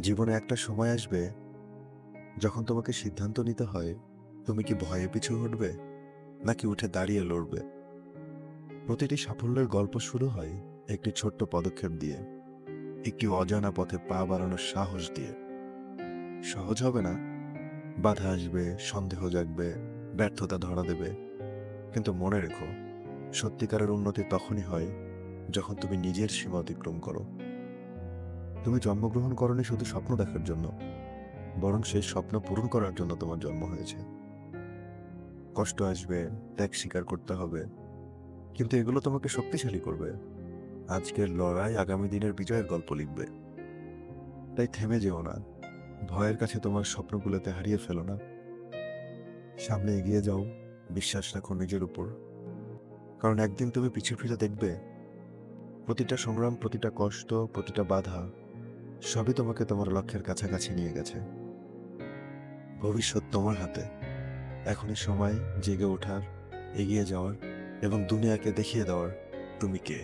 জীবনে একটা সময় আসবে যখন তোমাকে সিদ্ধান্ত নিতে হয় তুমি কি ভয়ে পিছু হটবে নাকি উঠে দাঁড়িয়ে লড়বে। প্রতিটি সাফল্যের গল্প শুরু হয় একটি ছোট্ট পদক্ষেপ দিয়ে, একটি অজানা পথে পা বাড়ানোর সাহস দিয়ে। সহজ হবে না, বাধা আসবে, সন্দেহ জাগবে, ব্যর্থতা ধরা দেবে, কিন্তু মনে রেখো, সত্যিকারের উন্নতি তখনই হয় যখন তুমি নিজের সীমা অতিক্রম করো। তুমি জন্মগ্রহণ করনি শুধু স্বপ্ন দেখার জন্য, বরং সেই স্বপ্ন পূরণ করার জন্য তোমার জন্ম হয়েছে। কষ্ট আসবে, ত্যাগ স্বীকার করতে হবে, কিন্তু এগুলো তোমাকে শক্তিশালী করবে। আজকের লড়াই আগামী দিনের বিজয়ের গল্প লিখবে। তাই থেমে যেও না, ভয়ের কাছে তোমার স্বপ্নগুলোতে হারিয়ে ফেলো না। সামনে এগিয়ে যাও, বিশ্বাস রাখো নিজের উপর, কারণ একদিন তুমি পিছু ফিরে দেখবে প্রতিটা সংগ্রাম, প্রতিটা কষ্ট, প্রতিটা বাধা সবই তোমাকে তোমার লক্ষ্যের কাছাকাছি নিয়ে গেছে। ভবিষ্যৎ তোমার হাতে। এখনই সময় জেগে ওঠার, এগিয়ে যাওয়ার এবং দুনিয়াকে দেখিয়ে দেওয়ার তুমি কে।